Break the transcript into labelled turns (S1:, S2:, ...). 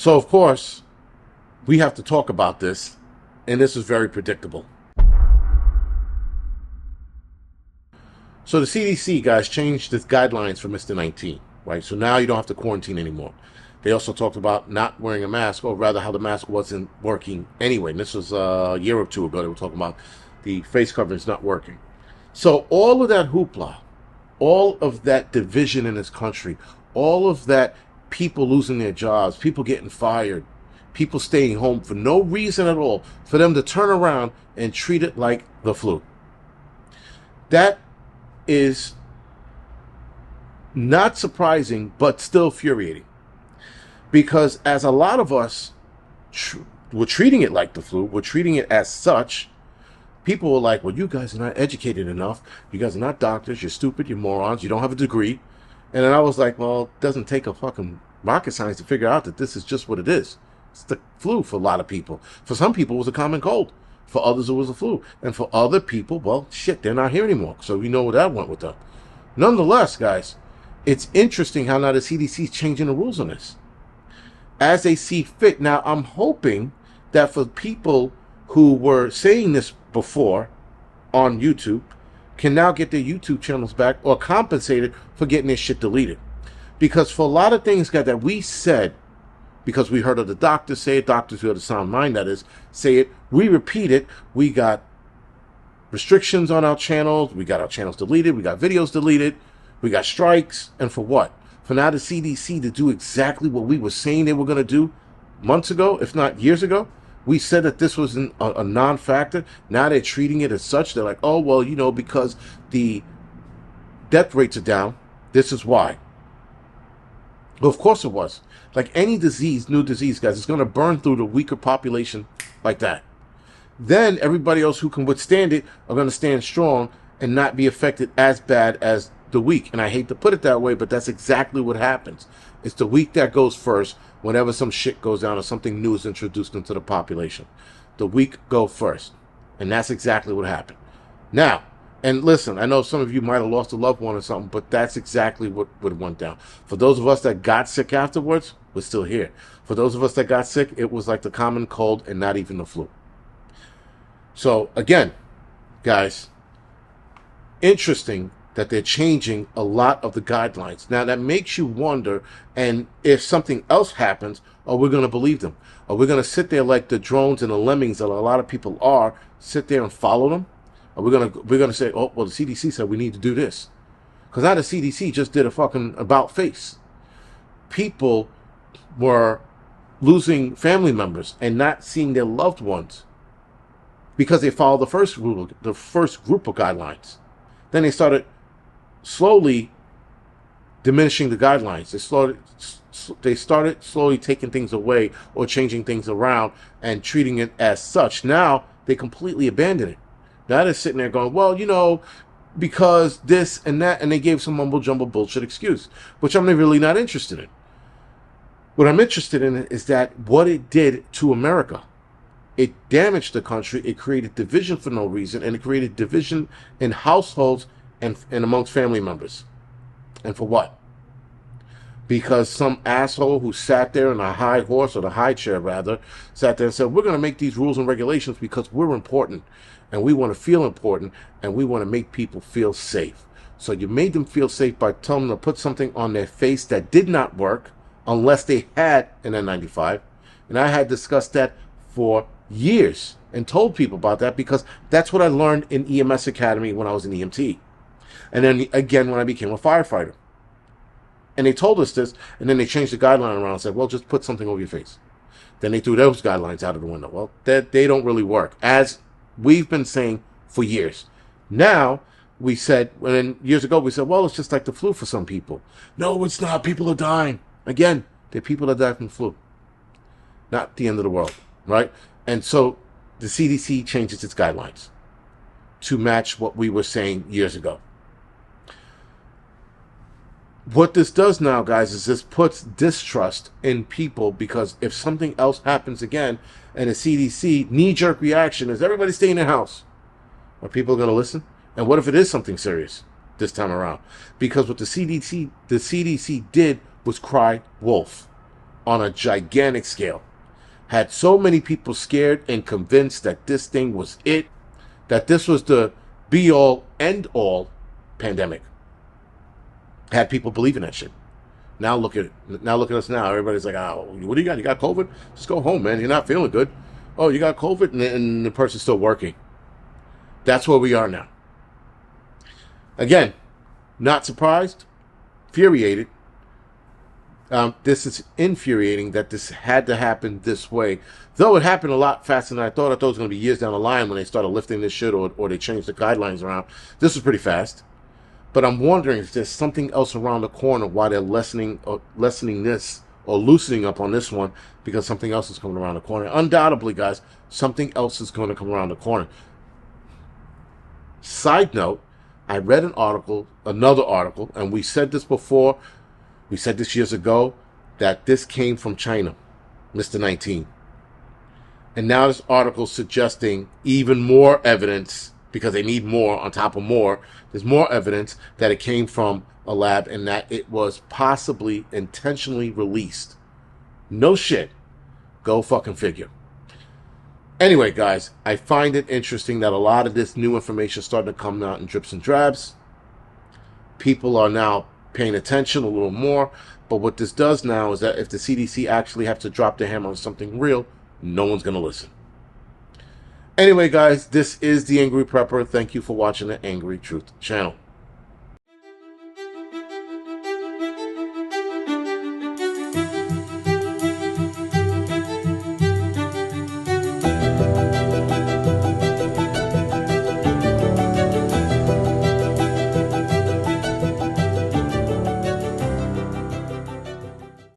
S1: So, of course, we have to talk about this, and this is very predictable. So the CDC, guys, changed its guidelines for Mr. 19, right? So now you don't have to quarantine anymore. They also talked about not wearing a mask, or rather how the mask wasn't working anyway. And this was a year or two ago. They were talking about the face coverings not working. So all of that hoopla, all of that division in this country, all of that people losing their jobs, people getting fired, people staying home for no reason at all, for them to turn around and treat it like the flu. That is not surprising, but still infuriating. Because as a lot of us were treating it like the flu, we're treating it as such, people were like, well, you guys are not educated enough. You guys are not doctors. You're stupid. You're morons. You don't have a degree. And then I was like, well, it doesn't take a fucking rocket science to figure out that this is just what it is. It's the flu for a lot of people. For some people, it was a common cold. For others, it was a flu. And for other people, well, shit, they're not here anymore. So we know where that went with them. Nonetheless, guys, it's interesting how now the CDC is changing the rules on this as they see fit. Now, I'm hoping that for people who were saying this before on YouTube can now get their YouTube channels back or compensated for getting their shit deleted. Because for a lot of things, guys, that we said, because we heard of the doctors say it, doctors who have a sound mind, that is, say it, we repeat it, we got restrictions on our channels, we got our channels deleted, we got videos deleted, we got strikes, and for what? For now the CDC to do exactly what we were saying they were going to do months ago, if not years ago. We said that this was a non-factor. Now they're treating it as such. They're like, oh, well, you know, because the death rates are down, this is why. Well, of course it was. Like any disease, new disease, guys, it's going to burn through the weaker population like that. Then everybody else who can withstand it are going to stand strong and not be affected as bad as the weak. And I hate to put it that way, but that's exactly what happens. It's the weak that goes first whenever some shit goes down or something new is introduced into the population. The weak go first. And that's exactly what happened. Now, and listen, I know some of you might have lost a loved one or something, but that's exactly what went down. For those of us that got sick afterwards, we're still here. For those of us that got sick, it was like the common cold and not even the flu. So, again, guys, interesting that they're changing a lot of the guidelines. Now, that makes you wonder, and if something else happens, are we going to believe them? Are we going to sit there like the drones and the lemmings that a lot of people are, sit there and follow them? Are we going to say, oh, well, the CDC said we need to do this? Because now the CDC just did a fucking about face. People were losing family members and not seeing their loved ones because they followed the first rule, the first group of guidelines. Then they started slowly diminishing the guidelines. They started slowly taking things away or changing things around and treating it as such. Now they completely abandon it. Now they're sitting there going, well, you know, because this and that, and they gave some mumble jumble bullshit excuse, which I'm really not interested in. What I'm interested in is that what it did to America. It damaged the country. It created division for no reason, and it created division in households and amongst family members. And for what? Because some asshole who sat there in a high horse, or the high chair rather, sat there and said, we're going to make these rules and regulations because we're important, and we want to feel important, and we want to make people feel safe. So you made them feel safe by telling them to put something on their face that did not work unless they had an N95. And I had discussed that for years and told people about that because that's what I learned in EMS Academy when I was an EMT. And then again when I became a firefighter. And they told us this, and then they changed the guideline around and said, well, just put something over your face. Then they threw those guidelines out of the window. Well, they don't really work, as we've been saying for years. Now, we said, when years ago, we said, well, it's just like the flu for some people. No, it's not. People are dying. Again, there are people that die from the flu. Not the end of the world, right? And so the CDC changes its guidelines to match what we were saying years ago. What this does now, guys, is this puts distrust in people, because if something else happens again and the CDC knee-jerk reaction is everybody stay in their house, are people going to listen? And what if it is something serious this time around? Because what the CDC did was cry wolf. on a gigantic scale. Had so many people scared and convinced that this thing was it, that this was the be-all, end-all pandemic. Had people believing that shit. Now look at it. Now look at us now. Everybody's like, oh, what do you got? You got COVID? Just go home, man. You're not feeling good. Oh, you got COVID? And the person's still working. That's where we are now. Again, not surprised, infuriated. This is infuriating that this had to happen this way. Though it happened a lot faster than I thought. I thought it was going to be years down the line when they started lifting this shit or they changed the guidelines around. This was pretty fast. But I'm wondering if there's something else around the corner why they're lessening this or loosening up on this one, because something else is coming around the corner. Undoubtedly, guys, something else is going to come around the corner. Side note, I read another article, and we said this before, we said this years ago, that this came from China, Mr. 19. And now this article suggesting even more evidence, because they need more on top of more. There's more evidence that it came from a lab and that it was possibly intentionally released. No shit. Go fucking figure. Anyway, guys, I find it interesting that a lot of this new information is starting to come out in drips and drabs. People are now paying attention a little more. But what this does now is that if the CDC actually have to drop their hammer on something real, no one's going to listen. Anyway, guys, this is The Angry Prepper. Thank you for watching the Angry Truth channel.